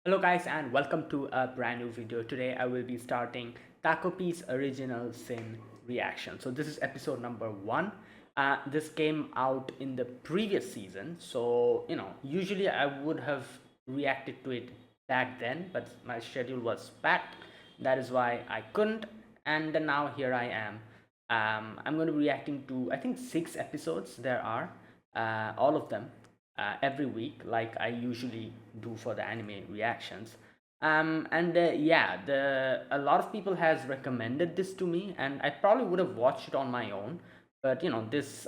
Hello guys and welcome to a brand new video. Today I will be starting Takopi's original sin reaction. So this is episode number 1. This came out in the previous season. So usually I would have reacted to it back then, but my schedule was packed. That is why I couldn't. And now here I am. I'm going to be reacting to I think 6 episodes there are, all of them every week, like I usually do for the anime reactions. And yeah, the a lot of people has recommended this to me, and I probably would have watched it on my own, but this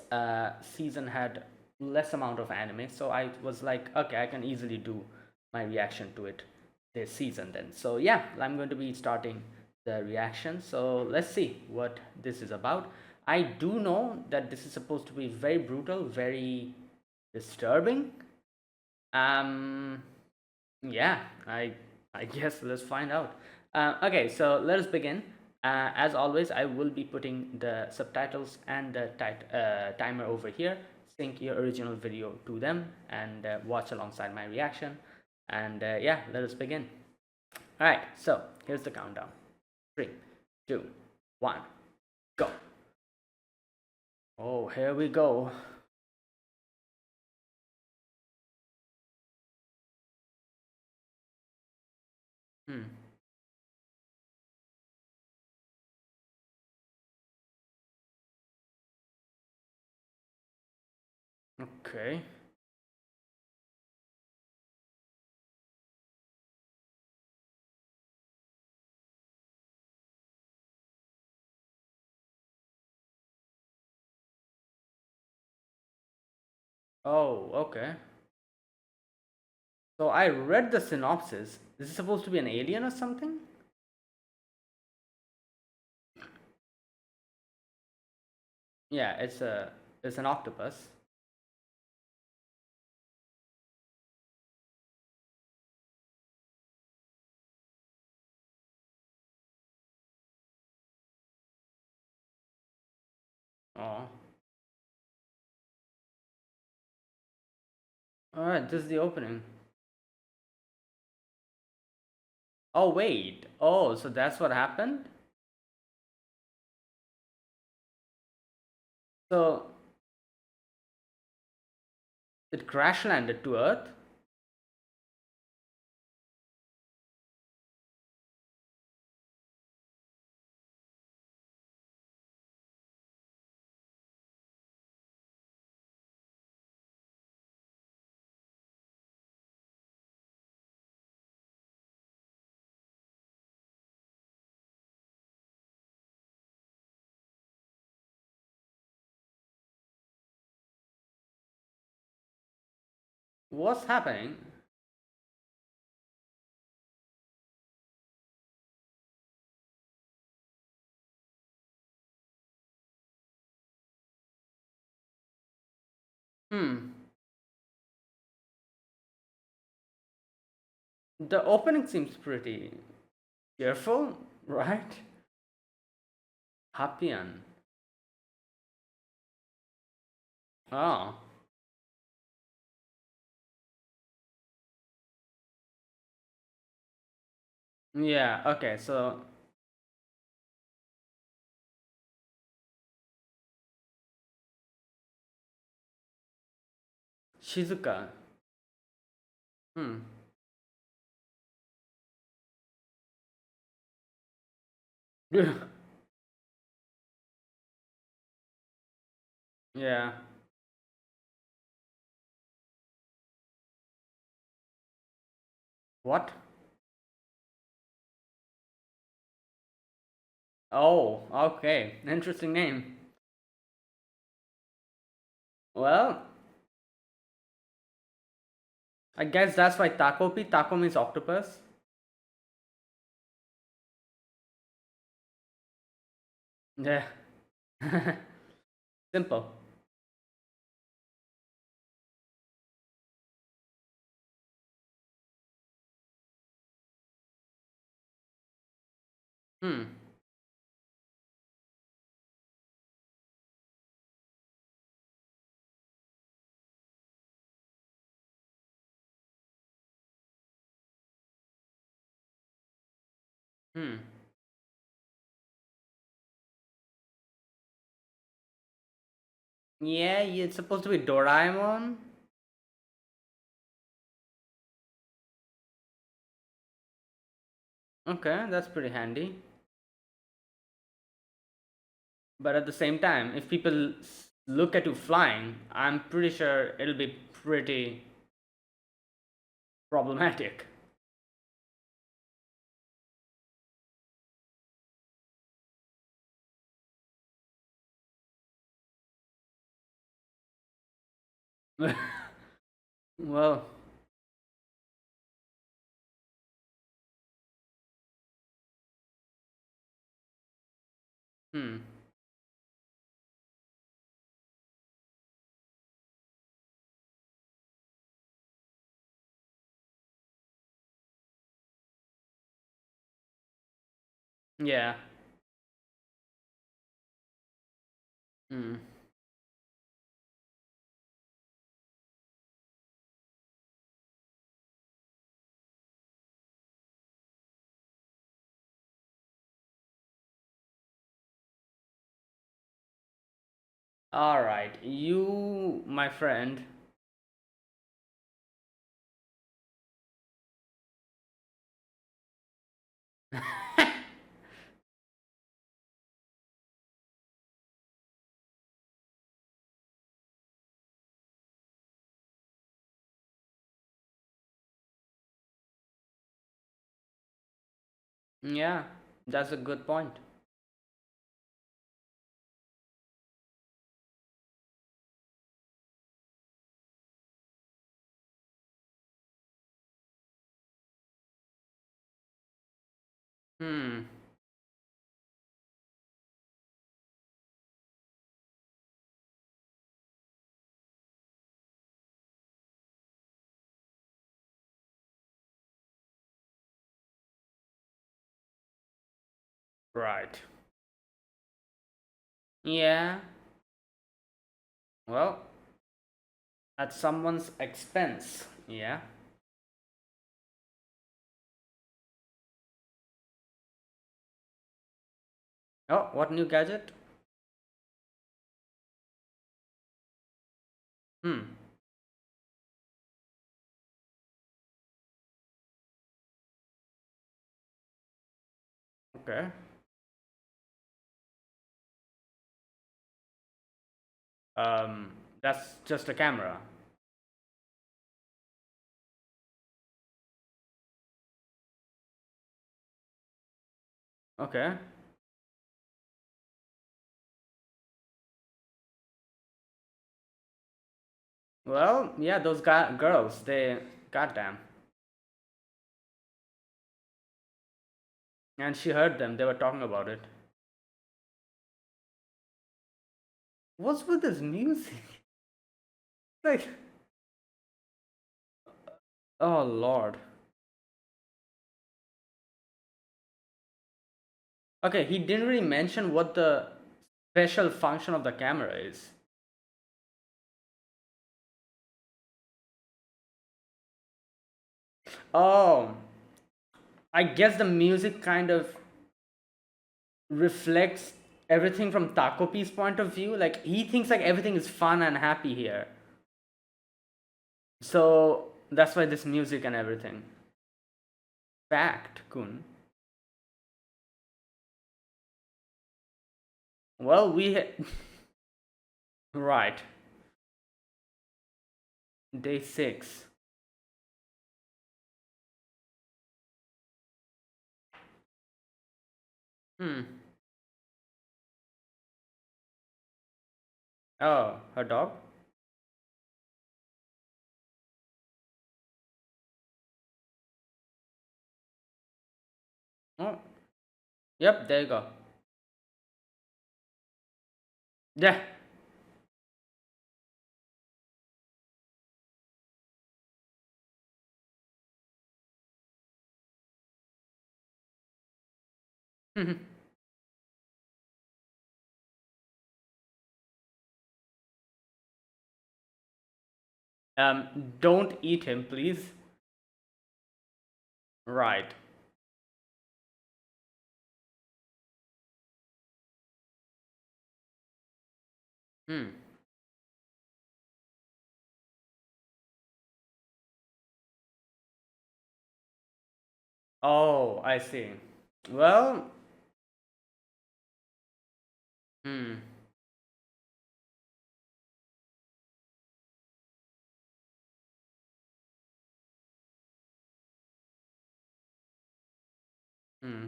season had less amount of anime, so I was like, okay, I can easily do my reaction to it this season then. So yeah, I'm going to be starting the reaction. So let's see what this is about. I do know that this is supposed to be very brutal, very disturbing. Um, yeah, I guess let's find out. Okay, so let us begin. As always, I will be putting the subtitles and the timer over here. Sync your original video to them and watch alongside my reaction. And yeah, let us begin. All right, so here's the countdown. 3, 2, 1, go. Oh, here we go. Hmm. Okay. Oh, okay. So I read the synopsis. Is it supposed to be an alien or something? Yeah, it's an octopus. Oh. Alright, this is the opening. Oh wait. Oh, so that's what happened? So it crash landed to Earth? What's happening? Hmm. The opening seems pretty cheerful, right? Happian. Oh. Yeah, okay, so Shizuka. Hmm. Yeah. What? Oh, okay. Interesting name. Well, I guess that's why Takopi. Tako means octopus. Yeah. Simple. Hmm. Hmm. Yeah, it's supposed to be Doraemon. Okay, that's pretty handy. But at the same time, if people look at you flying, I'm pretty sure it'll be pretty problematic. Well, hmm. Yeah. Hmm. All right. You, my friend. Yeah, that's a good point. Hmm. Right. Yeah. Well, at someone's expense. Yeah. Oh, what new gadget? Hmm. Okay. That's just a camera. Okay. Well, yeah, those girls, they, goddamn. And she heard them. They were talking about it. What's with this music? Like, oh lord. Okay, he didn't really mention what the special function of the camera is. Oh, I guess the music kind of reflects everything from Takopi's point of view. Like he thinks like everything is fun and happy here. So that's why this music and everything. Fact, Kun. Well, right. Day 6. Hmm. Oh, her dog? Oh, yep, there you go. Yeah. Don't eat him, please. Right. Hmm. Oh, I see. Well, hmm. Hmm.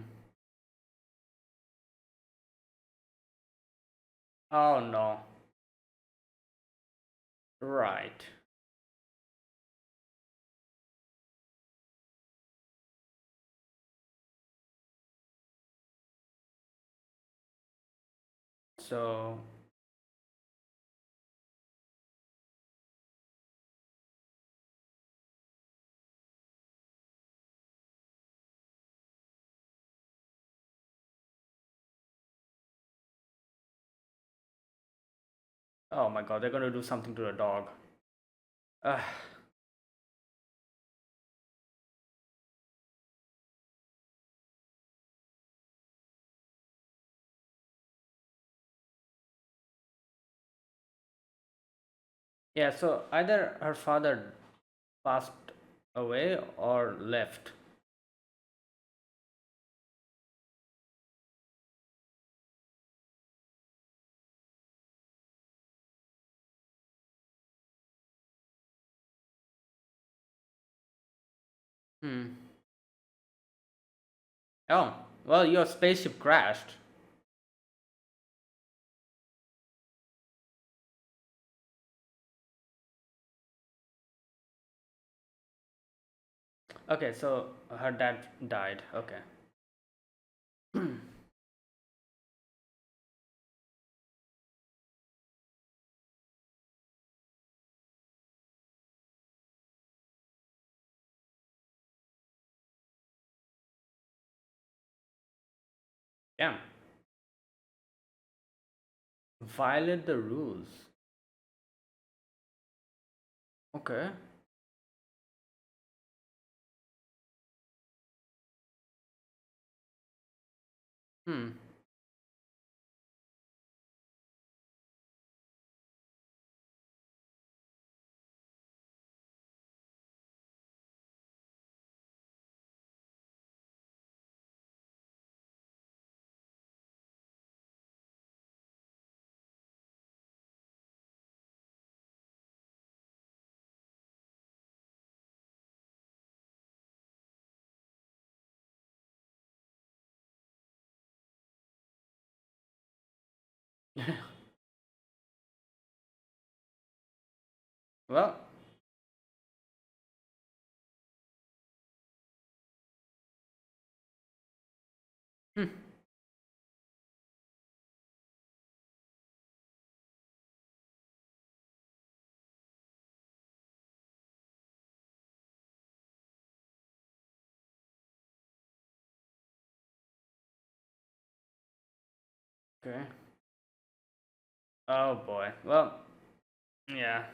Oh no. Right. So, oh my god, they're gonna do something to the dog. Ugh. Yeah, so either her father passed away or left. Hmm. Oh, well, your spaceship crashed. Okay, so her dad died. Okay. Damn. Violate the rules. Okay. Hmm. Well, hmm. Okay. Oh boy. Well, yeah.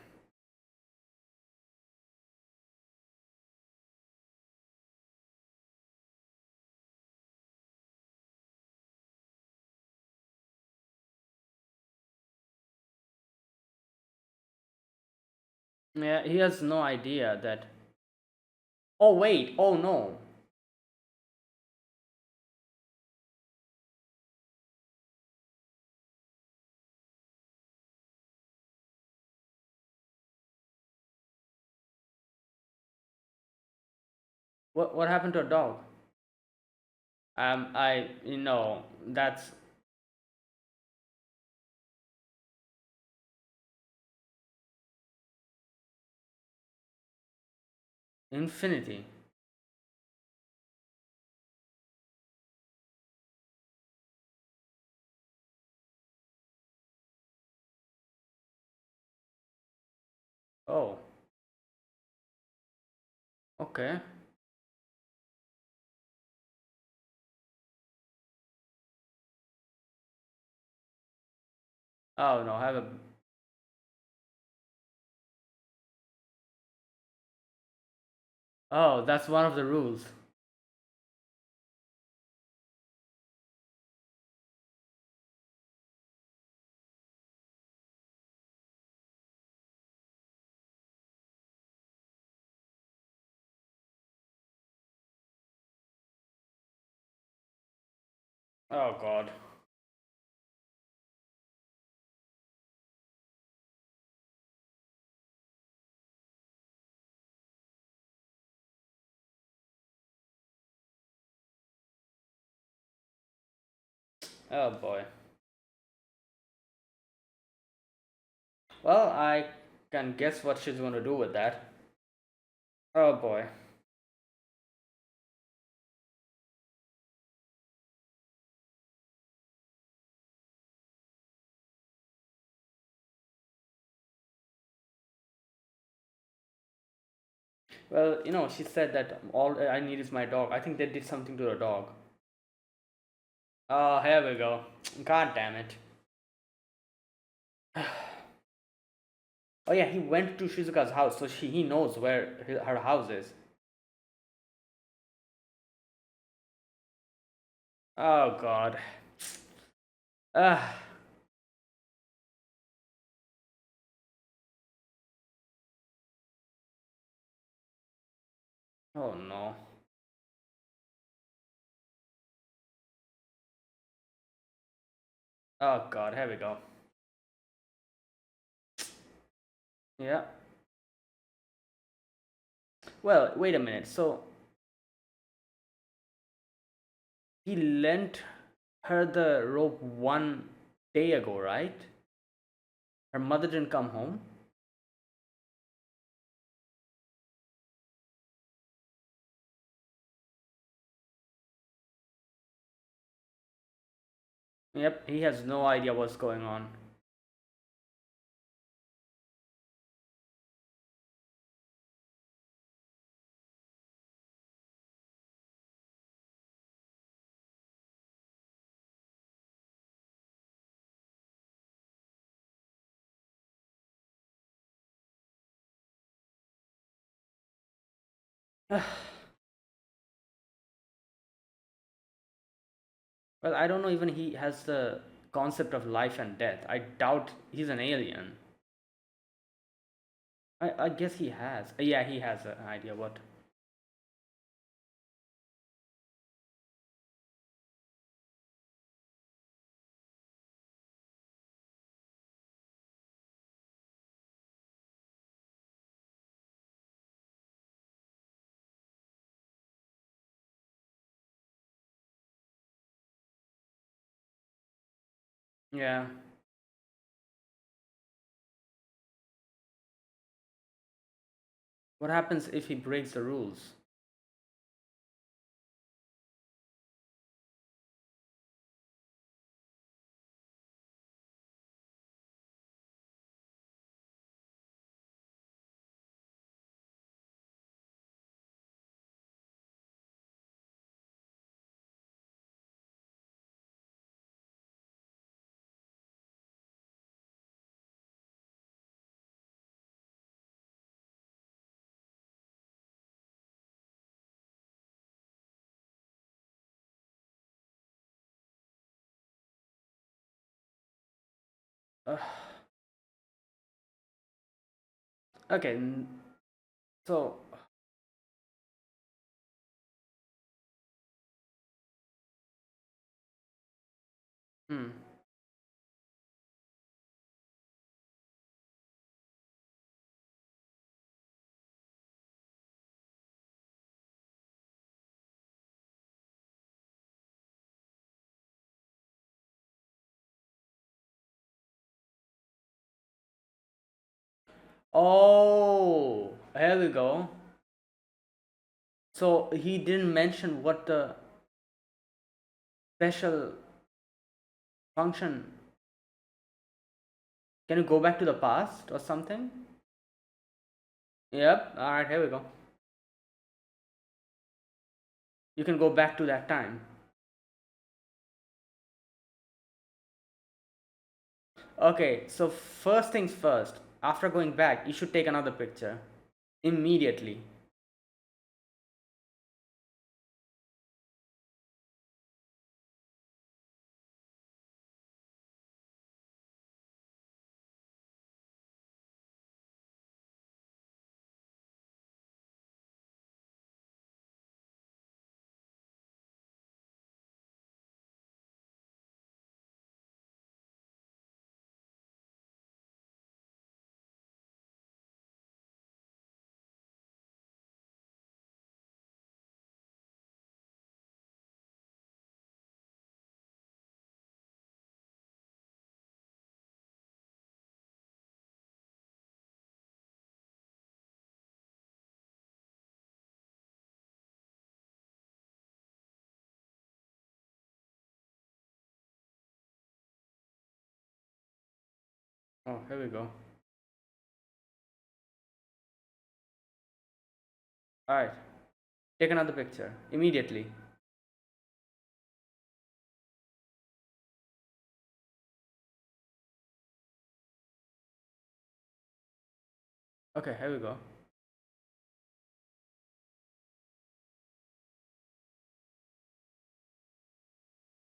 Yeah, he has no idea that. Oh wait. Oh no. What happened to a dog? I that's infinity. Oh, okay. Oh no, have a. Oh, that's one of the rules. Oh God. Oh boy. Well, I can guess what she's going to do with that. Oh boy. Well, she said that all I need is my dog. I think they did something to the dog. Oh, here we go. God damn it. Oh yeah, he went to Shizuka's house, so he knows where her house is. Oh God. Ah. Oh no. Oh God, here we go. Yeah. Well, wait a minute. So he lent her the rope 1 day ago, right? Her mother didn't come home. Yep, he has no idea what's going on. Well, I don't know even he has the concept of life and death. I doubt he's an alien. I guess he has. Yeah, he has an idea what. Yeah. What happens if he breaks the rules? Uh, okay, so hmm. Oh, here we go. So he didn't mention what the special function. Can you go back to the past or something? Yep. All right, here we go. You can go back to that time. Okay, so first things first. After going back, you should take another picture immediately. Oh, here we go. All right. Take another picture immediately. Okay, here we go.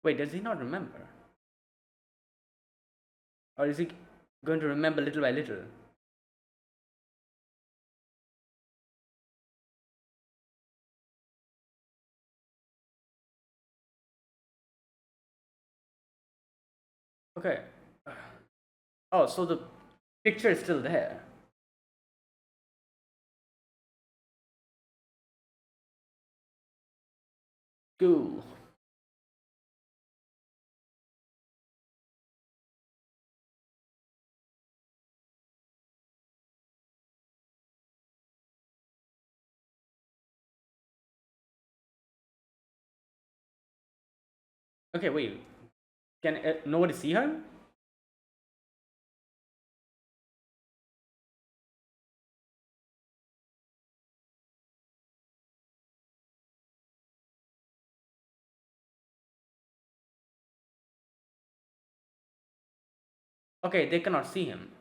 Wait, does he not remember? Or is he going to remember little by little? Okay. Oh, so the picture is still there. Cool. Okay, wait. Can nobody see her? Okay, they cannot see him.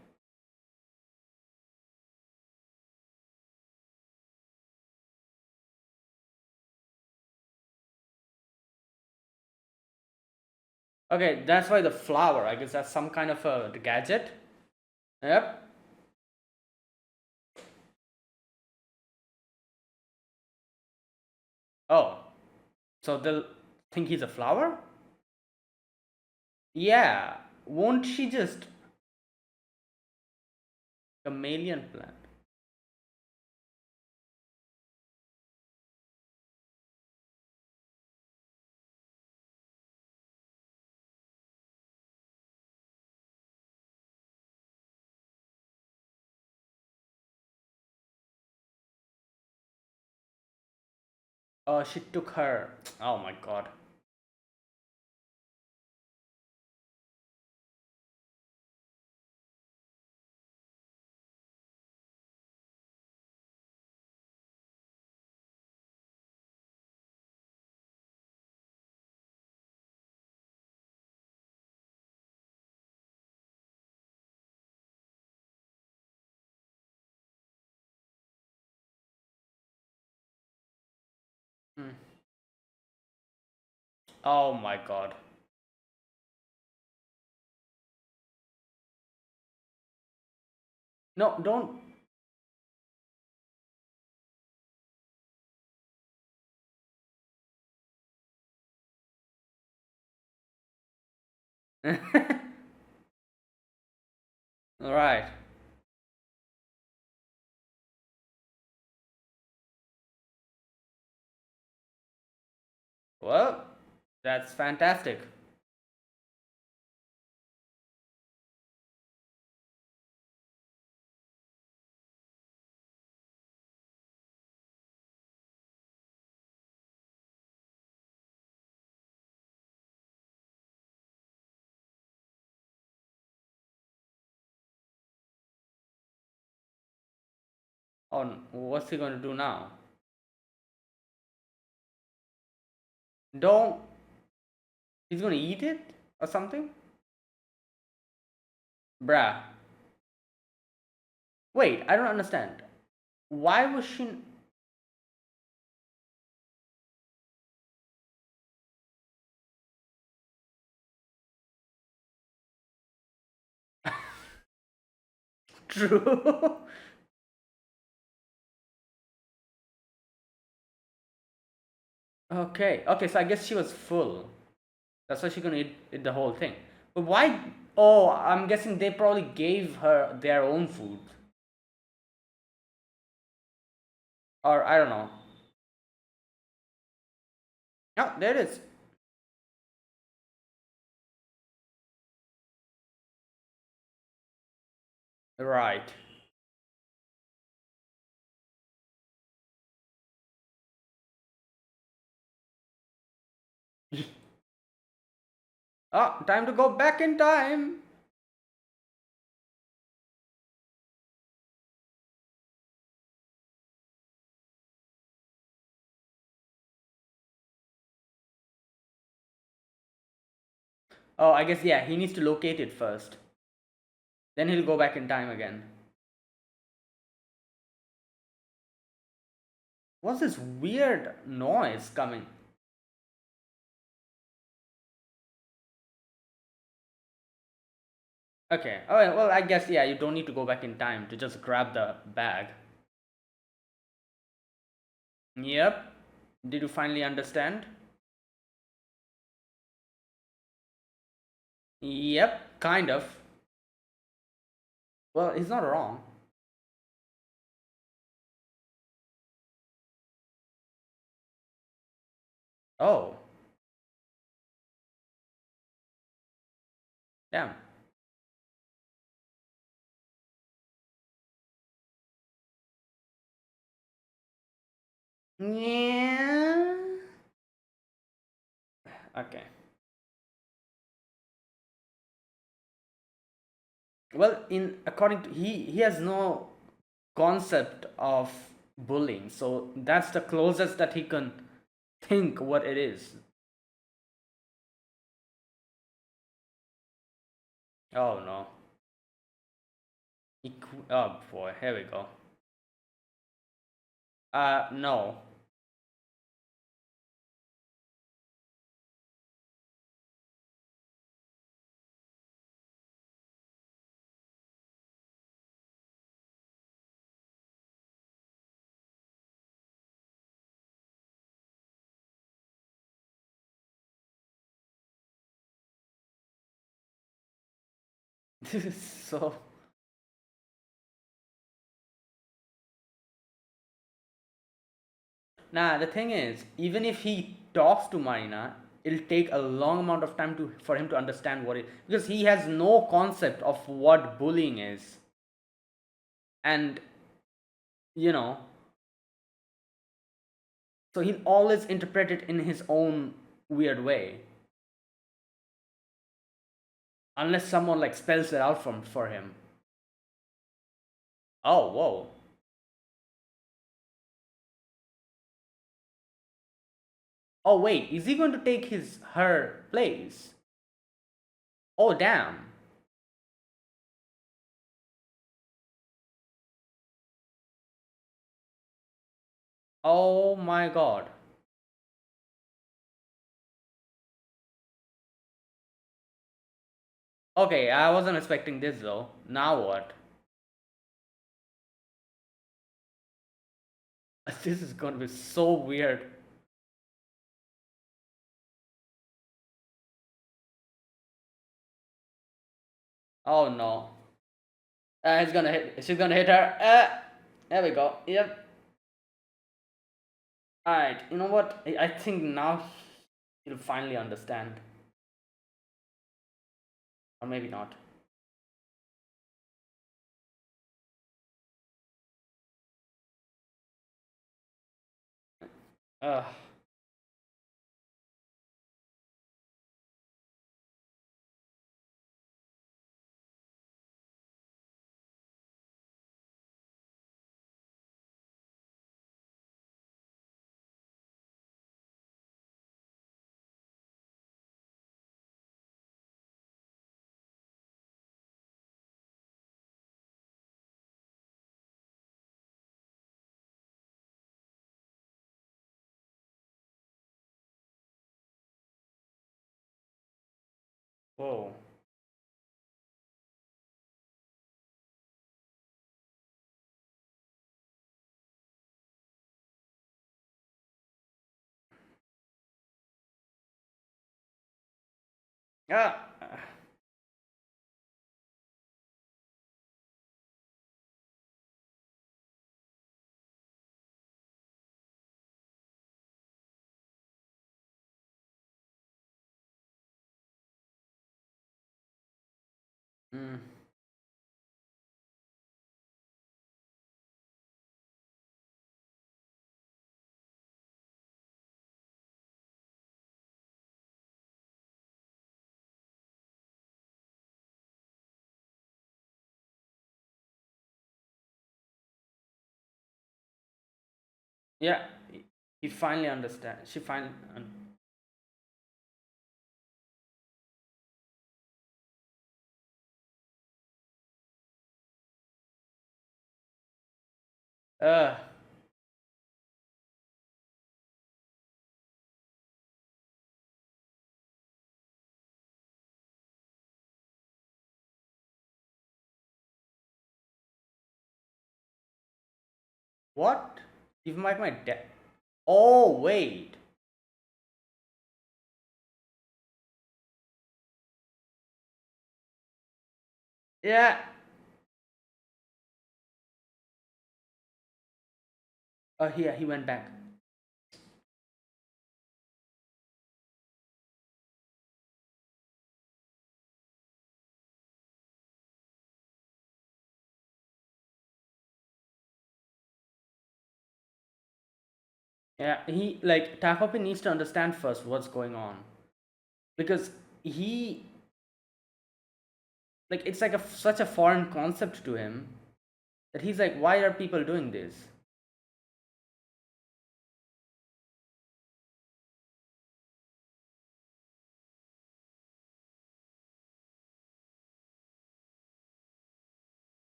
Okay, that's why the flower. I guess that's some kind of a gadget. Yep. Oh, so they'll think he's a flower? Yeah. Won't she just chameleon plant? Oh, she took her. Oh my god. Hmm. Oh my god. No, don't. All right. Well, that's fantastic. Oh, what's he going to do now? Don't. He's going to eat it or something? Bruh. Wait, I don't understand. Why was she. True. Okay. Okay, so I guess she was full. That's why she couldn't eat the whole thing. But why? Oh, I'm guessing they probably gave her their own food. Or I don't know. Oh, there it is. Right. Oh, time to go back in time. Oh, I guess, yeah, he needs to locate it first. Then he'll go back in time again. What's this weird noise coming? Okay. Oh, well, I guess, yeah, you don't need to go back in time to just grab the bag. Yep. Did you finally understand? Yep, kind of. Well, he's not wrong. Oh, damn. Yeah. Okay. Well, in according to he has no concept of bullying, so that's the closest that he can think what it is. Oh no. Oh boy, here we go. No. This is so. Nah, the thing is, even if he talks to Marina, it'll take a long amount of time to for him to understand what it, because he has no concept of what bullying is. And you know, so he'll always interpret it in his own weird way. Unless someone like spells it out for him. Oh, whoa. Oh wait, is he going to take his her place? Oh damn. Oh my god. Okay, I wasn't expecting this though. Now what? This is going to be so weird. Oh no. He's gonna hit. She's gonna hit her. There we go. Yep. All right. You know what? I think now he'll finally understand, or maybe not. Uh. Whoa. Yeah. Mm. Yeah. He finally understands. She finally. Uh, what? You might my dad. Oh wait. Yeah. Here he went back. Yeah, he like Takopi needs to understand first what's going on because he like it's like such a foreign concept to him that he's like, why are people doing this?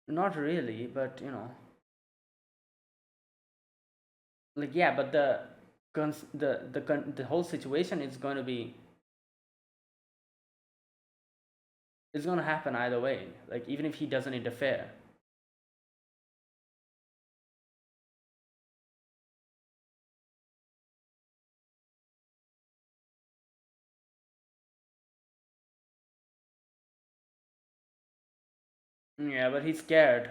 Not really, but like yeah, but the whole situation is going to be it's going to happen either way. Like even if he doesn't interfere. Yeah, but he's scared.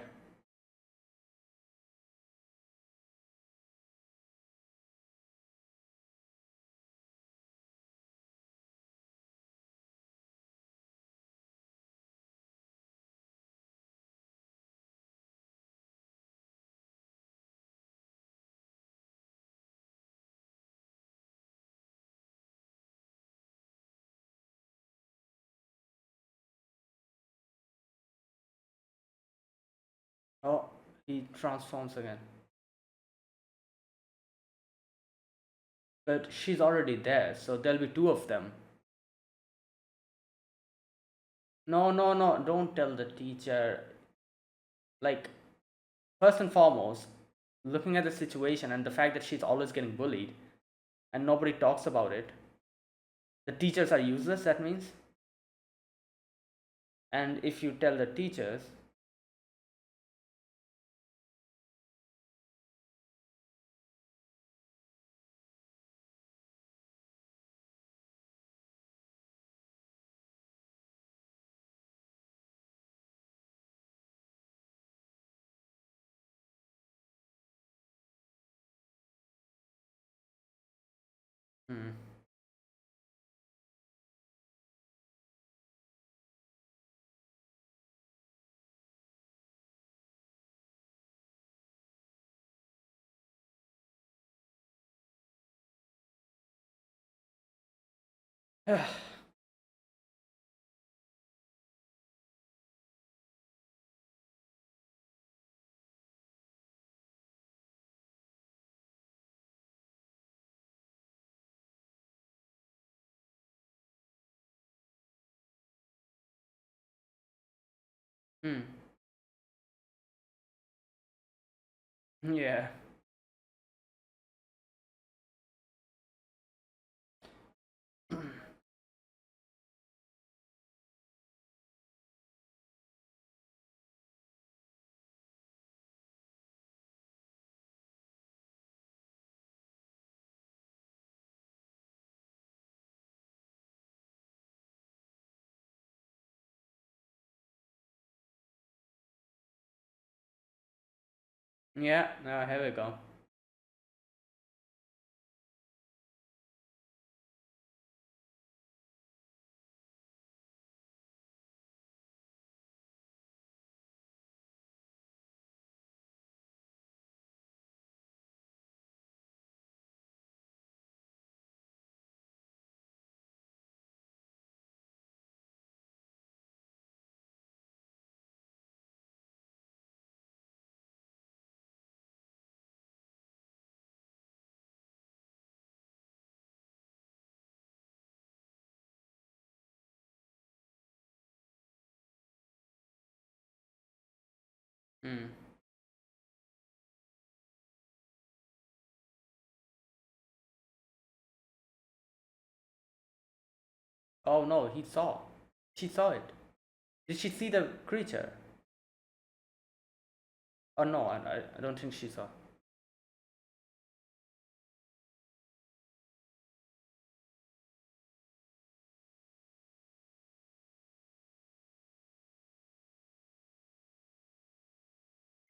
Oh, he transforms again. But she's already there, so there'll be two of them. No, no, no, don't tell the teacher. Like, first and foremost, looking at the situation and the fact that she's always getting bullied and nobody talks about it, the teachers are useless, that means. And if you tell the teachers, hmm. Hmm. Yeah. Yeah, here we go. Mm. Oh no, he saw. She saw it. Did she see the creature? Oh no, I don't think she saw.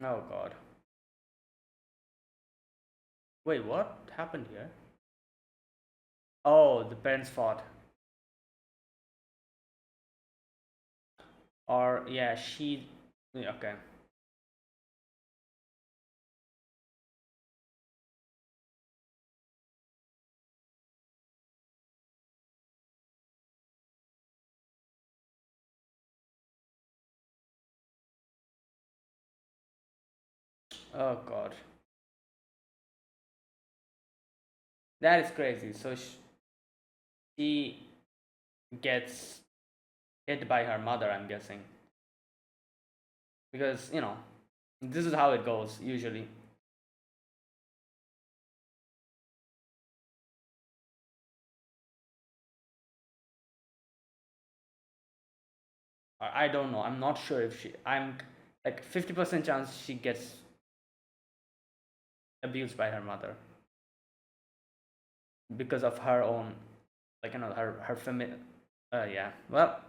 Oh god. Wait, what happened here? Oh, the parents fought. Or yeah, she. Yeah, okay. Oh god, that is crazy. So she gets hit by her mother, I'm guessing, because this is how it goes usually. I don't know. I'm not sure if she. I'm like 50% chance she gets abused by her mother because of her own, like her family. Yeah. Well.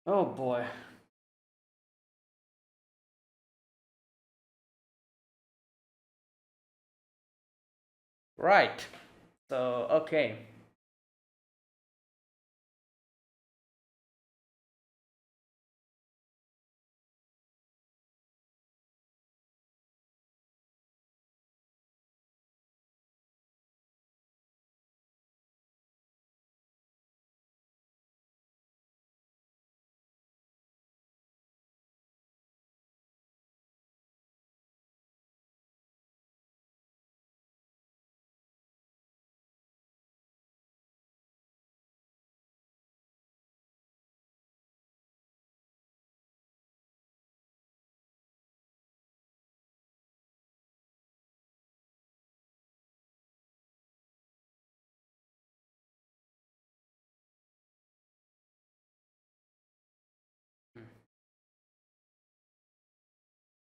Oh boy. Right. So okay.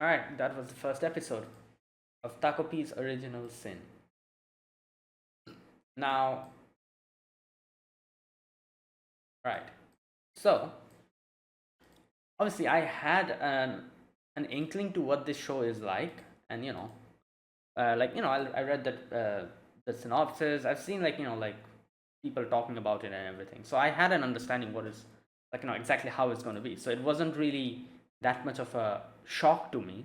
All right. That was the first episode of Takopi's original sin. Now, right. So obviously, I had an inkling to what this show is like, and I read that the synopsis. I've seen like people talking about it and everything. So I had an understanding what is exactly how it's going to be. So it wasn't really that much of a shock to me.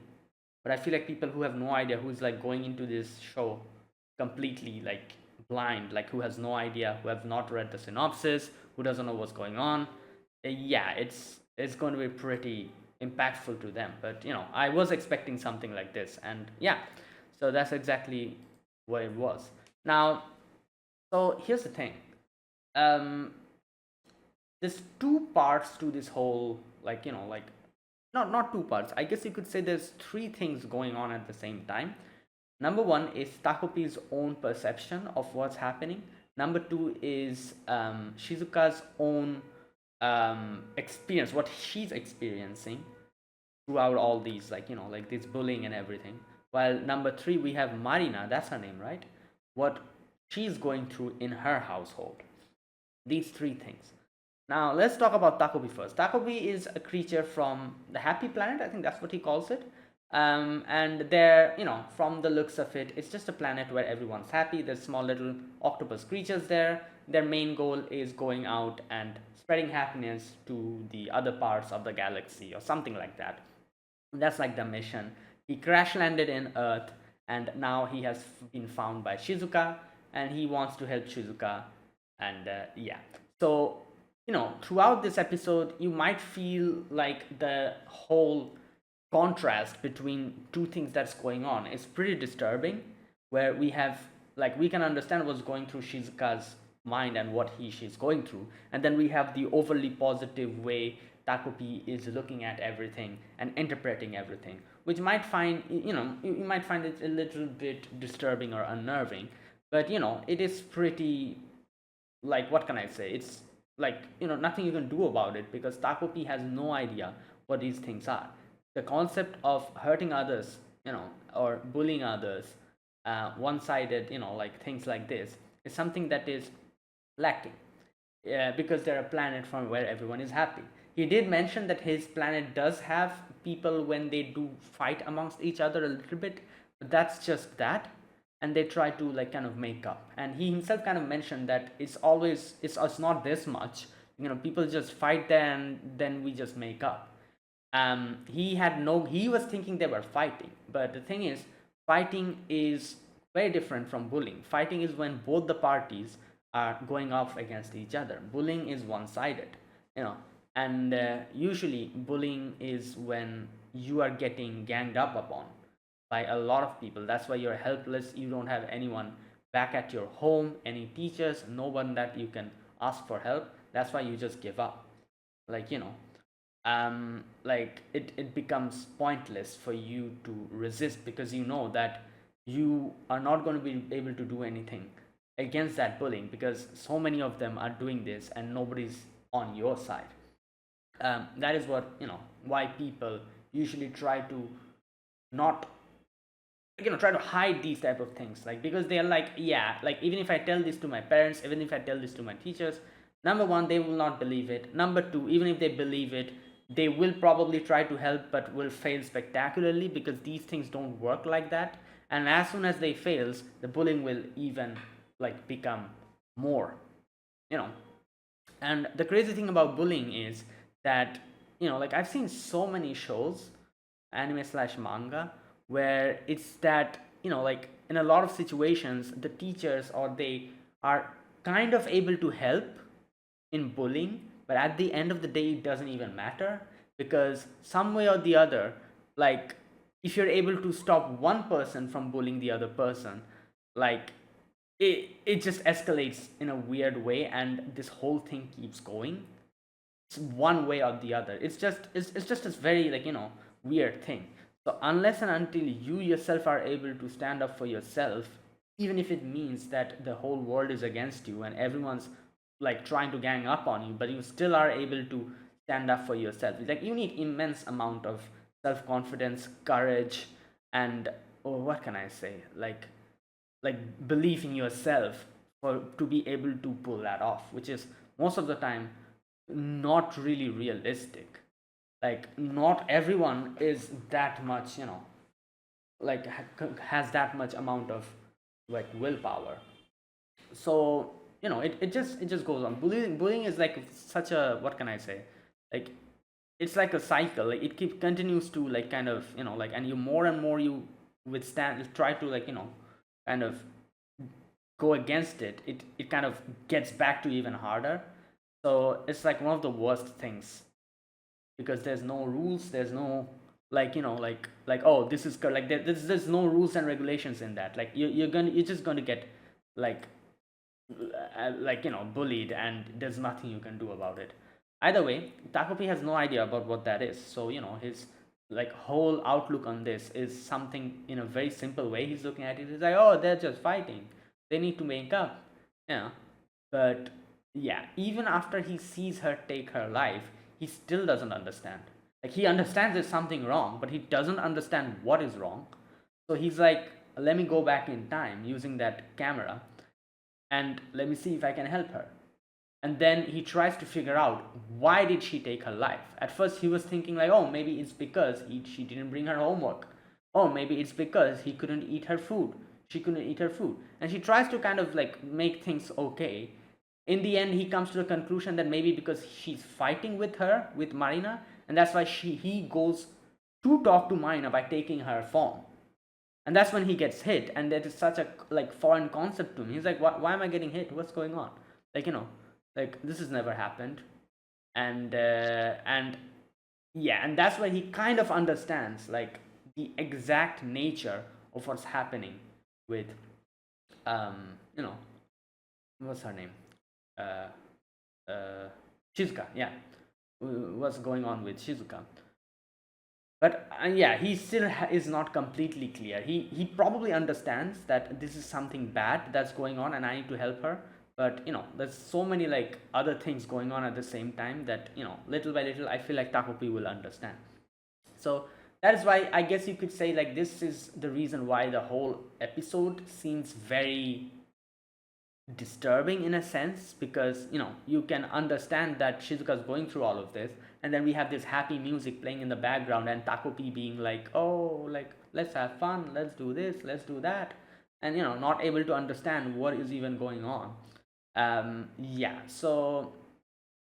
But I feel like people who have no idea, who's like going into this show completely like blind, like who has no idea, who have not read the synopsis, who doesn't know what's going on, yeah, it's going to be pretty impactful to them. But I was expecting something like this, and yeah, so that's exactly what it was. Now, so here's the thing. Um, there's two parts to this whole, like not two parts. I guess you could say there's three things going on at the same time. Number one is Takopi's own perception of what's happening. Number two is Shizuka's own experience, what she's experiencing throughout all these, like this bullying and everything. While number three, we have Marina, that's her name, right? What she's going through in her household. These three things. Now let's talk about Takobi first. Takobi is a creature from the Happy Planet. I think that's what he calls it. And they're, from the looks of it, it's just a planet where everyone's happy. There's small little octopus creatures there. Their main goal is going out and spreading happiness to the other parts of the galaxy or something like that. That's like the mission. He crash landed in Earth, and now he has been found by Shizuka, and he wants to help Shizuka. And yeah, so throughout this episode, you might feel like the whole contrast between two things that's going on is pretty disturbing. where we have, like, we can understand what's going through Shizuka's mind and what she's going through, and then we have the overly positive way Takopi is looking at everything and interpreting everything, which might find, you might find it a little bit disturbing or unnerving, but it is pretty, like, what can I say? It's like, nothing you can do about it, because Takopi has no idea what these things are. The concept of hurting others, or bullying others, one-sided, like things like this, is something that is lacking. Because they're a planet from where everyone is happy. He did mention that his planet does have people when they do fight amongst each other a little bit, but that's just that, and they try to, like, kind of make up. And he himself kind of mentioned that it's not this much. People just fight there and then we just make up. He was thinking they were fighting, but the thing is, fighting is very different from bullying. Fighting is when both the parties are going off against each other. Bullying is one-sided, and usually bullying is when you are getting ganged up upon by a lot of people. That's why you're helpless. You don't have anyone back at your home, any teachers, no one that you can ask for help. That's why you just give up. Like, like, it becomes pointless for you to resist, because you know that you are not going to be able to do anything against that bullying, because so many of them are doing this and nobody's on your side. That is what, why people usually try to not, try to hide these type of things, like, because they're like, yeah, like, even if I tell this to my parents, even if I tell this to my teachers, number one, they will not believe it. Number two, even if they believe it, they will probably try to help but will fail spectacularly, because these things don't work like that. And as soon as they fails, the bullying will even, like, become more, and the crazy thing about bullying is that, like, I've seen so many shows, anime slash manga, where it's that, like, in a lot of situations the teachers, or they are kind of able to help in bullying, but at the end of the day it doesn't even matter, because some way or the other, like, if you're able to stop one person from bullying the other person, like, it just escalates in a weird way, and this whole thing keeps going. It's one way or the other. It's just this very, like, weird thing. So unless and until you yourself are able to stand up for yourself, even if it means that the whole world is against you and everyone's, like, trying to gang up on you, but you still are able to stand up for yourself, like, you need immense amount of self-confidence, courage, and, oh, what can I say, like belief in yourself, for to be able to pull that off, which is most of the time not really realistic. Like, not everyone is that much, like, has that much amount of, like, willpower. So, it just goes on. Bullying is like such a, what can I say, like, it's like a cycle. Like, it continues to, like, kind of, like, and you more and more you withstand, try to, like, kind of go against it, it kind of gets back to even harder. So it's like one of the worst things, because there's no rules, there's no, like, like, oh, this is like, there's no rules and regulations in that. Like, you're just gonna get, like, like, bullied, and there's nothing you can do about it. Either way, Takopi has no idea about what that is. So, his, like, whole outlook on this is something, in a very simple way he's looking at it. He's like, oh, they're just fighting, they need to make up, but yeah, even after he sees her take her life, he still doesn't understand. Like, he understands there's something wrong, but he doesn't understand what is wrong. So he's like, let me go back in time using that camera, and let me see if I can help her. And then he tries to figure out, why did she take her life. At first he was thinking, like, oh, maybe it's because she didn't bring her homework. Oh, maybe it's because he couldn't eat her food. She couldn't eat her food. And she tries to kind of, like, make things okay. In the end, he comes to the conclusion that maybe because she's fighting with her, with Marina, and that's why he goes to talk to Marina by taking her form. And that's when he gets hit, and that is such a, like, foreign concept to me. He's like, why am I getting hit? What's going on? Like, like, this has never happened. And yeah, and that's when he kind of understands, like, the exact nature of what's happening with um you know what's her name, uh uh Shizuka, yeah, what's going on with Shizuka. But yeah, he still is not completely clear. He probably understands that this is something bad that's going on and I need to help her, but there's so many like other things going on at the same time that little by little I feel like Takopi will understand. So that is why I guess you could say like this is the reason why the whole episode seems very disturbing in a sense, because you can understand that Shizuka's going through all of this, and then we have this happy music playing in the background and Takopi being like, oh, like let's have fun, let's do this, let's do that, and not able to understand what is even going on. Yeah, so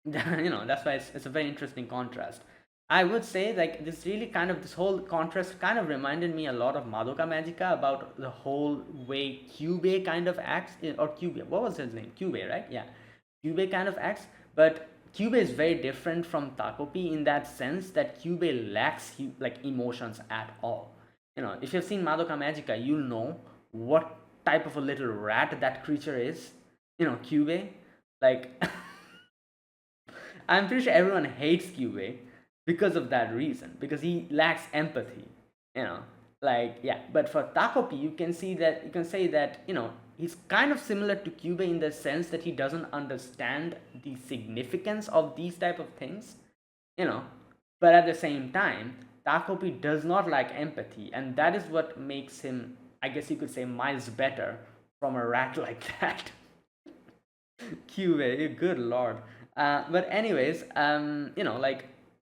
that's why it's a very interesting contrast. I would say like this whole contrast kind of reminded me a lot of Madoka Magica, about the whole way Kyubey kind of acts, or Kyubey, what was his name, Kyubey, right? Yeah, Kyubey kind of acts. But Kyubey is very different from Takopi in that sense that Kyubey lacks like emotions at all. If you've seen Madoka Magica, you'll know what type of a little rat that creature is. Kyubey, like I'm pretty sure everyone hates Kyubey because of that reason, because he lacks empathy. You know, like yeah. But for Takopi, you can say that he's kind of similar to Kyubey in the sense that he doesn't understand the significance of these type of things. You know, but at the same time, Takopi does not lack empathy, and that is what makes him, I guess you could say, miles better from a rat like that. QA, good lord. But anyways,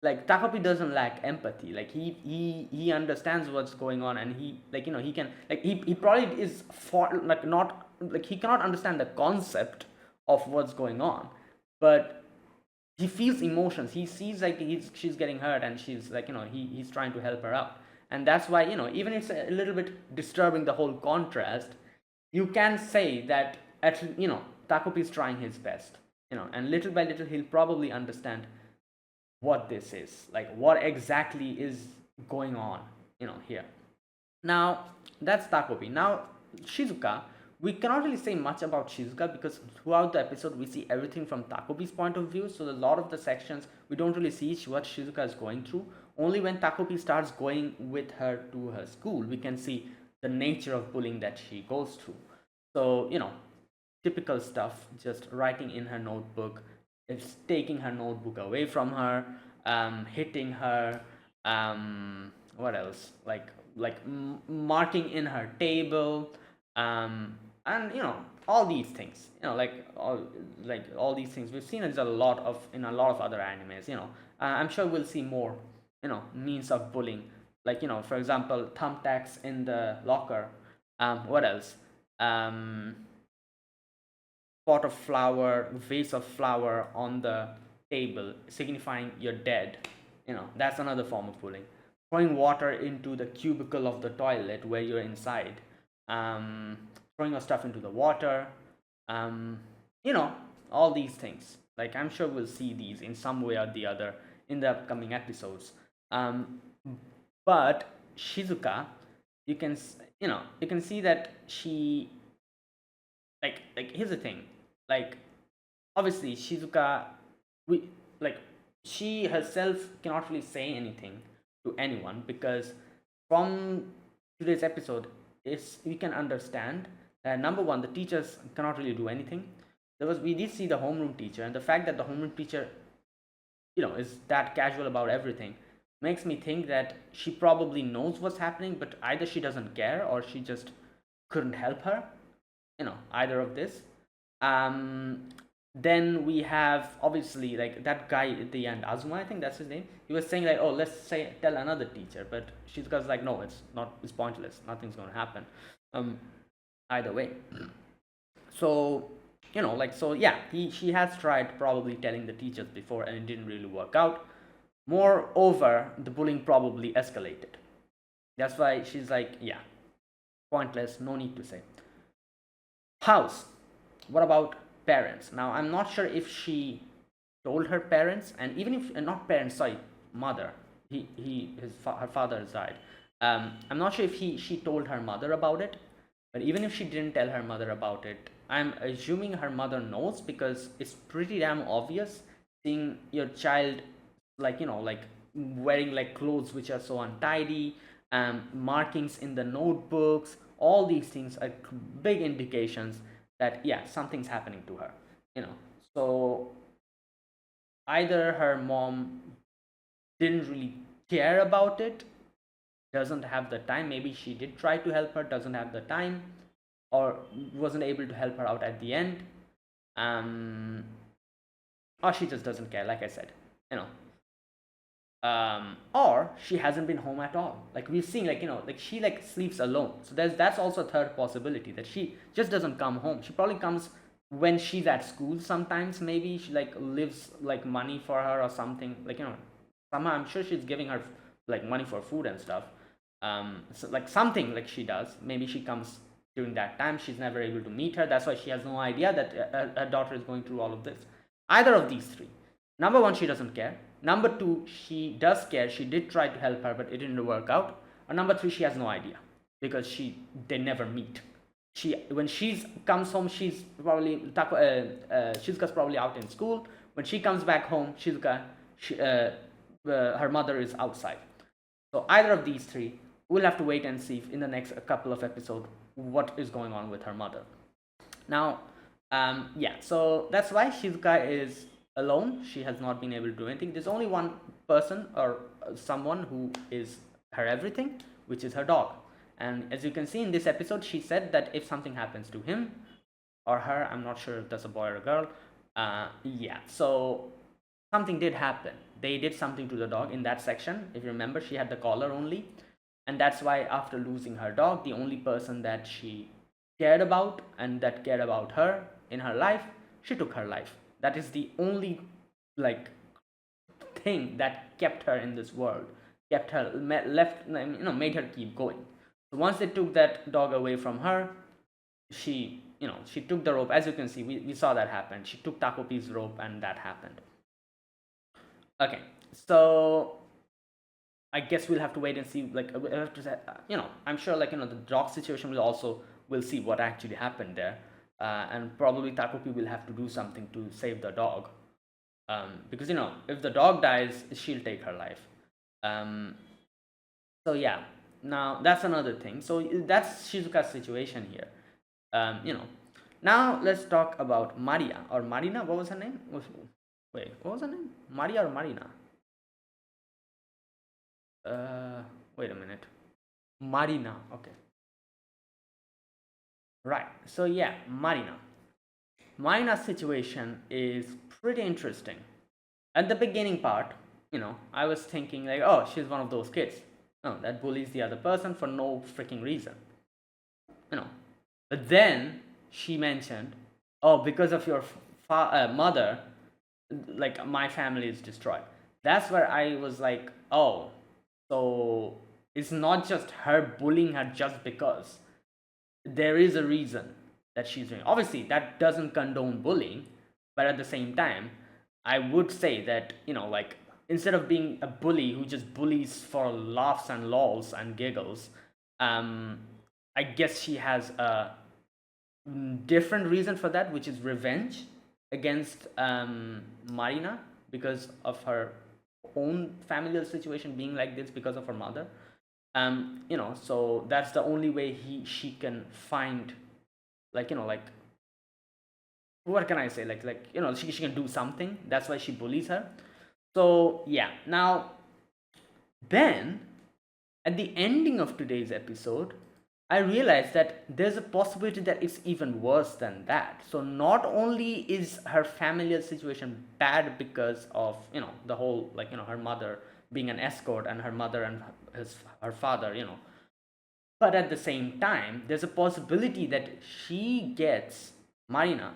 like Takopi doesn't lack empathy. Like he understands what's going on, and he like he can like he probably is for like not like he cannot understand the concept of what's going on, but he feels emotions. He sees like she's getting hurt, and she's like he's trying to help her out, and that's why even it's a little bit disturbing, the whole contrast. You can say that at Takopi is trying his best, and little by little he'll probably understand what this is, like what exactly is going on, here. Now that's Takopi. Now Shizuka, we cannot really say much about Shizuka because throughout the episode we see everything from Takopi's point of view. So a lot of the sections we don't really see what Shizuka is going through. Only when Takopi starts going with her to her school, we can see the nature of bullying that she goes through. So typical stuff, just writing in her notebook, it's taking her notebook away from her, hitting her, what else, marking in her table, and all these things, all these things we've seen is a lot of in a lot of other animes. I'm sure we'll see more means of bullying, like for example, thumbtacks in the locker. What else? Pot of flour, vase of flour on the table, signifying you're dead. That's another form of bullying. Throwing water into the cubicle of the toilet where you're inside, throwing your stuff into the water, um, you know, all these things. Like I'm sure we'll see these in some way or the other in the upcoming episodes. Um, but Shizuka, you can see that she like here's the thing, like obviously Shizuka, we like she herself cannot really say anything to anyone, because from today's episode is we can understand that number one, the teachers cannot really do anything. We did see the homeroom teacher, and the fact that the homeroom teacher is that casual about everything makes me think that she probably knows what's happening, but either she doesn't care or she just couldn't help her, either of this. um then we have obviously like that guy at the end, Azuma, I think that's his name. He was saying like, oh, let's say tell another teacher, but she's got like, no, it's pointless, nothing's going to happen um either way. So so yeah, she has tried probably telling the teachers before and it didn't really work out. Moreover, the bullying probably escalated. That's why she's like, yeah, pointless, no need to say. House. What about parents? Now I'm not sure if she told her parents, and even if not parents, sorry, mother. Her father has died. I'm not sure if she told her mother about it, But even if she didn't tell her mother about it, I'm assuming her mother knows, because it's pretty damn obvious seeing your child, like, like wearing like clothes which are so untidy, markings in the notebooks. All these things are big indications that, yeah, something's happening to her. You know, so either her mom didn't really care about it, doesn't have the time. Maybe she did try to help her, doesn't have the time, or wasn't able to help her out at the end. Um, or she just doesn't care, like I said, you know. Or she hasn't been home at all. Like we've seen, like, like she like sleeps alone. So that's also a third possibility, that she just doesn't come home. She probably comes when she's at school sometimes. Maybe she like lives like money for her or something. Like, somehow I'm sure she's giving her like money for food and stuff. So like something like she does. Maybe she comes during that time. She's never able to meet her. That's why she has no idea that her daughter is going through all of this. Either of these three. Number one, she doesn't care. Number two, she does care. She did try to help her, but it didn't work out. Or number three, she has no idea, because they never meet. When she comes home, she's probably Shizuka's probably out in school. When she comes back home, her mother is outside. So either of these three, we'll have to wait and see in the next couple of episodes what is going on with her mother. Now, yeah, so that's why Shizuka is alone. She has not been able to do anything. There's only one person, or someone who is her everything, which is her dog. And as you can see in this episode, she said that if something happens to him or her, I'm not sure if that's a boy or a girl. Yeah, so something did happen. They did something to the dog in that section. If you remember, she had the collar only. And that's why after losing her dog, the only person that she cared about and that cared about her in her life, she took her life. That is the only like thing that kept her in this world, kept her left, made her keep going. So once they took that dog away from her, she took the rope. As you can see, we saw that happen. She took Takopi's rope, and that happened. Okay, so I guess we'll have to wait and see. Like, we'll have to, I'm sure, like, the dog situation we'll see what actually happened there, and probably Takopi will have to do something to save the dog, because if the dog dies, she'll take her life. So yeah, now that's another thing. So that's Shizuka's situation here. Now let's talk about Maria or Marina. What was her name? Wait, what was her name? Maria or Marina? Wait a minute. Marina. Okay. Right. So yeah, Marina. Marina's situation is pretty interesting. At the beginning part, I was thinking like, oh, she's one of those kids, that bullies the other person for no freaking reason. But then she mentioned, oh, because of your mother, like my family is destroyed. That's where I was like, oh, so it's not just her bullying her just because. There is a reason that she's doing. Obviously, that doesn't condone bullying, but at the same time, I would say that, like, instead of being a bully who just bullies for laughs and lols and giggles, I guess she has a different reason for that, which is revenge against Marina, because of her own familial situation being like this because of her mother. So that's the only way she can find, like, what can I say, she can do something. That's why she bullies her. So yeah, now then at the ending of today's episode, I realized that there's a possibility that it's even worse than that. So not only is her familial situation bad because of, the whole, like, her mother being an escort and her mother and her father, but at the same time, there's a possibility that Marina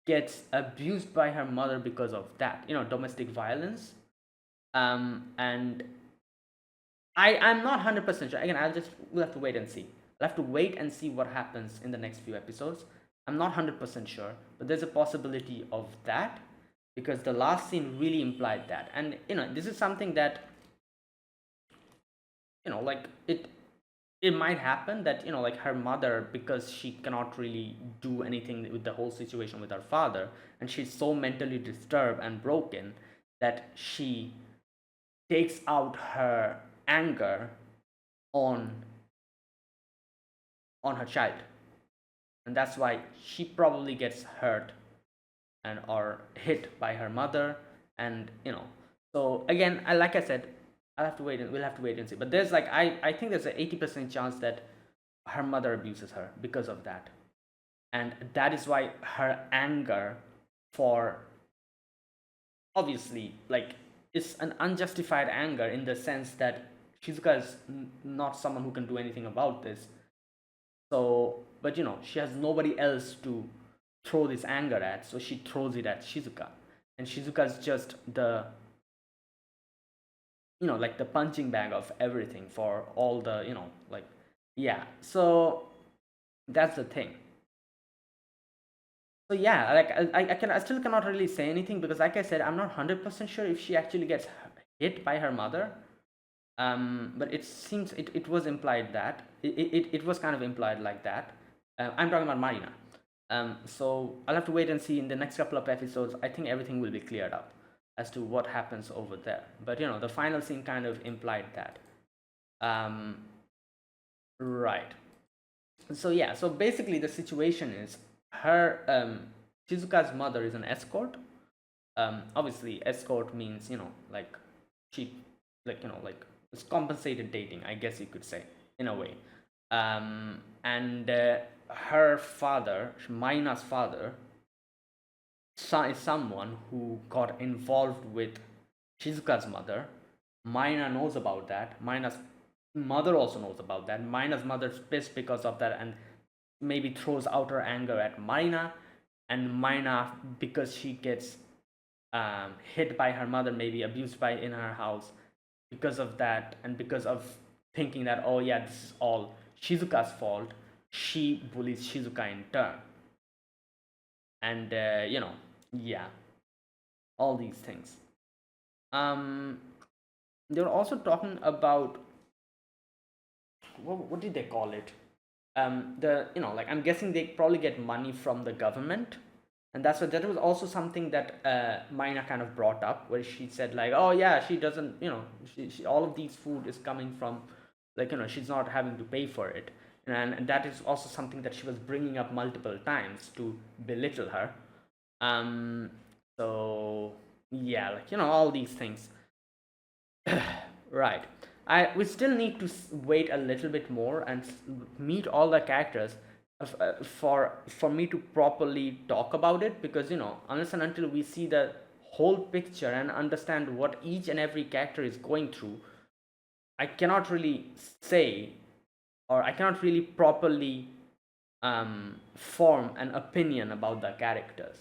gets abused by her mother because of that, domestic violence. And I'm not 100% sure. Again, we'll have to wait and see. I'll have to wait and see what happens in the next few episodes. I'm not 100% sure, but there's a possibility of that, because the last scene really implied that. And, this is something that, like, it might happen that, like her mother, because she cannot really do anything with the whole situation with her father, and she's so mentally disturbed and broken that she takes out her anger on her child, and that's why she probably gets hurt and or hit by her mother. And so again, like I said, we'll have to wait and see. But there's like, I think there's an 80% chance that her mother abuses her because of that, and that is why her anger for, obviously, like, it's an unjustified anger in the sense that Shizuka is not someone who can do anything about this. So, but she has nobody else to throw this anger at, so she throws it at Shizuka. And Shizuka is just the, like the punching bag of everything for all the, like, yeah. So that's the thing. So yeah, like I still cannot really say anything because, like I said, I'm not 100% sure if she actually gets hit by her mother. But it seems it was implied that it was kind of implied like that. I'm talking about Marina. So I'll have to wait and see in the next couple of episodes. I think everything will be cleared up as to what happens over there. But the final scene kind of implied that. Um, right. So yeah. So basically, the situation is her Shizuka's mother is an escort. Obviously, escort means like cheap, like like it's compensated dating, I guess you could say, in a way. And her father, Mina's father, is someone who got involved with Shizuka's mother. Mina knows about that. Mina's mother also knows about that. Mina's mother's pissed because of that and maybe throws out her anger at Mina. And Mina, because she gets hit by her mother, maybe abused by in her house, because of that, and because of thinking that, oh yeah, this is all Shizuka's fault, she bullies Shizuka in turn. And yeah, all these things. um they were also talking about, what did they call it, the like, I'm guessing they probably get money from the government. And that was also something that Mina kind of brought up, where she said like, oh yeah, she doesn't, all of these food is coming from, like, she's not having to pay for it. And that is also something that she was bringing up multiple times to belittle her. um so yeah, like, all these things. Right. We still need to wait a little bit more and meet all the characters for me to properly talk about it, because unless and until we see the whole picture and understand what each and every character is going through, I cannot really say, or I cannot really properly form an opinion about the characters.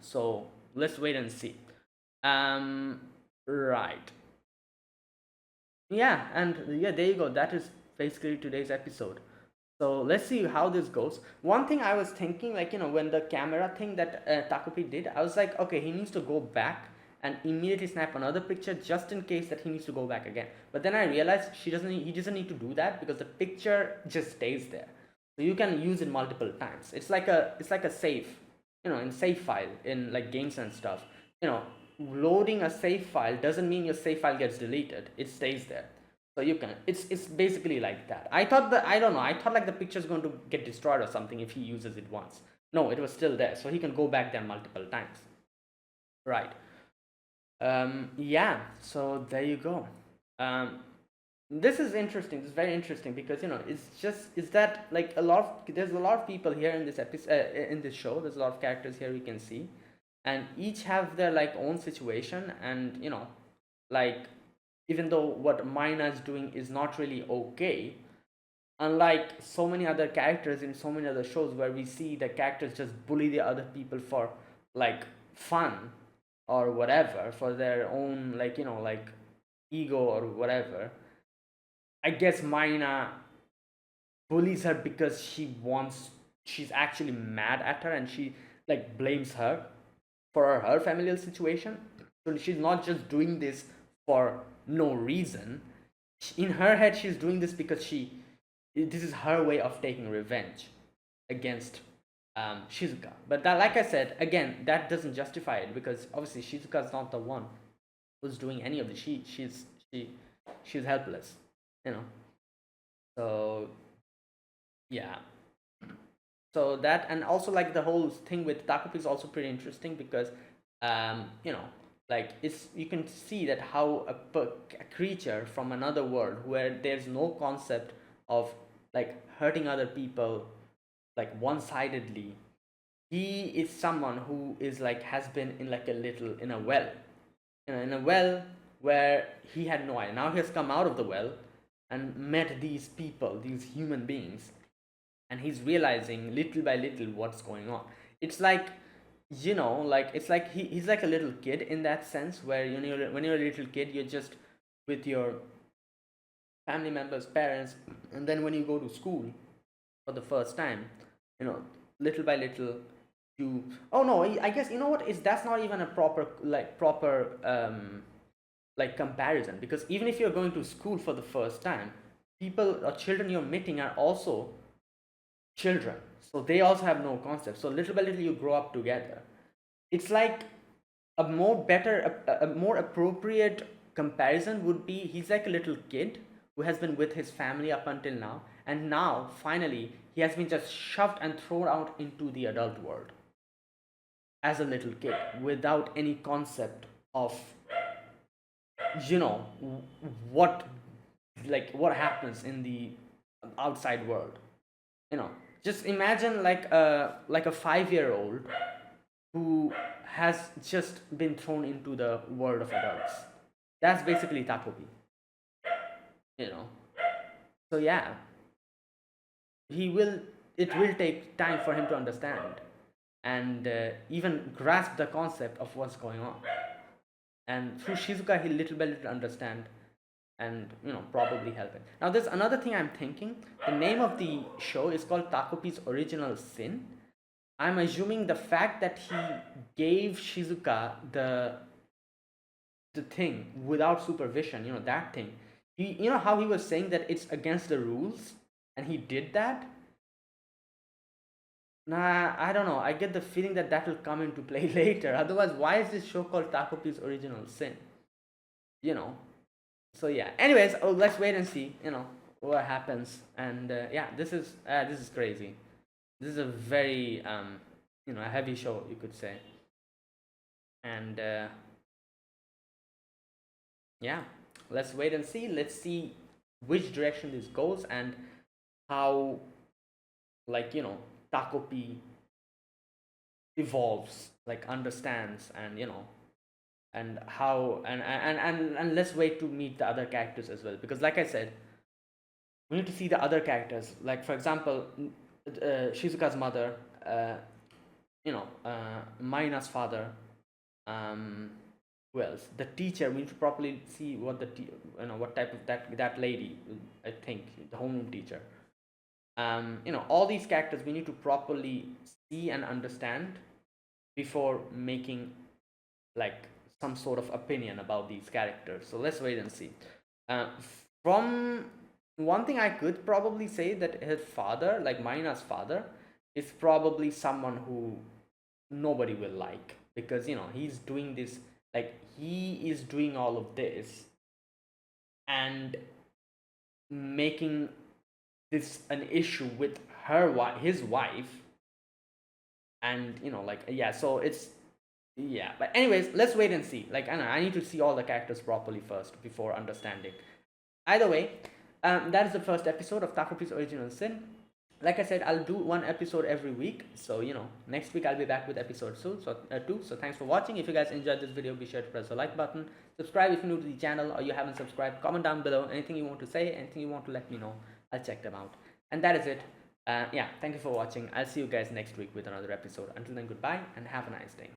So let's wait and see. um right. Yeah, and yeah, there you go. That is basically today's episode. So let's see how this goes. One thing I was thinking, like, when the camera thing that Takopi did, I was like, okay, he needs to go back and immediately snap another picture just in case that he needs to go back again. But then I realized he doesn't need to do that because the picture just stays there. So you can use it multiple times. It's like a save, in save file in like games and stuff. You know, Loading a save file doesn't mean your save file gets deleted. It stays there. So you can, it's basically like that. I don't know, I thought like the picture is going to get destroyed or something if he uses it once. No, it was still there, so he can go back there multiple times. Right. Yeah, so there you go. This is interesting. This is very interesting because it's that, like, there's a lot of people here in this episode, in this show. There's a lot of characters here we can see, and each have their like own situation. And like, even though what Mina is doing is not really okay, unlike so many other characters in so many other shows where we see the characters just bully the other people for like fun or whatever, for their own, like, like ego or whatever. I guess Mina bullies her because she's actually mad at her, and she like blames her for her familial situation. So she's not just doing this for no reason. In her head, she's doing this because this is her way of taking revenge against Shizuka. But that, like I said, again, that doesn't justify it, because obviously Shizuka's not the one who's doing any of this. She's helpless, you know. So yeah. So that, and also like the whole thing with Takopi is also pretty interesting, because you know, like it's, you can see that how a creature from another world where there's no concept of like hurting other people like one-sidedly, he is someone who is like, has been in like a little, in a well, in a well where he had no idea. Now he has come out of the well and met these people, these human beings, and he's realizing little by little what's going on. It's like, you know, like it's like he's like a little kid in that sense, where when you're a little kid, you're just with your family members, parents, and then when you go to school for the first time, you know, little by little, you, oh no, I guess, you know what, is that's not even a proper like comparison, because even if you're going to school for the first time, people or children you're meeting are also children, so they also have no concept, so little by little you grow up together. It's like a more appropriate comparison would be, he's like a little kid who has been with his family up until now, and now finally he has been just shoved and thrown out into the adult world as a little kid without any concept of, you know, what, like what happens in the outside world, you know. Just imagine like a 5-year-old who has just been thrown into the world of adults. That's basically Takopi, you know. So yeah, he will, it will take time for him to understand and even grasp the concept of what's going on, and through Shizuka he'll little by little understand, and you know, probably help it. Now there's another thing I'm thinking. The name of the show is called Takopi's Original Sin. I'm assuming the fact that he gave Shizuka the thing without supervision, you know, that thing. You know how he was saying that it's against the rules, and he did that. Nah, I don't know. I get the feeling that that will come into play later. Otherwise, why is this show called Takopi's Original Sin? You know. So yeah. Anyways, oh, let's wait and see. You know what happens. And yeah, this is crazy. This is a very you know, a heavy show, you could say. And yeah, let's wait and see. Let's see which direction this goes, and how, like, you know, Takopi evolves, like understands, and you know, and how, and let's wait to meet the other characters as well, because like I said, we need to see the other characters, like for example, Shizuka's mother, you know, Mina's father, um who else, the teacher. We need to properly see what you know, what type of that lady, I think the homeroom teacher, you know, all these characters we need to properly see and understand before making like some sort of opinion about these characters. So let's wait and see. uh, from one thing I could probably say, that his father, like Mina's father, is probably someone who nobody will like, because you know, he's doing this, like he is doing all of this and making this an issue with his wife, and you know, like yeah, so it's, yeah. But anyways, let's wait and see. Like I don't know, I need to see all the characters properly first before understanding. Either way, that is the first episode of Takopi's Original Sin. Like I said, I'll do one episode every week, so you know, next week I'll be back with episode 2. So thanks for watching. If you guys enjoyed this video, be sure to press the like button, subscribe if you're new to the channel or you haven't subscribed, comment down below anything you want to say, anything you want to let me know. I'll check them out. And that is it. Yeah, thank you for watching. I'll see you guys next week with another episode. Until then, goodbye and have a nice day.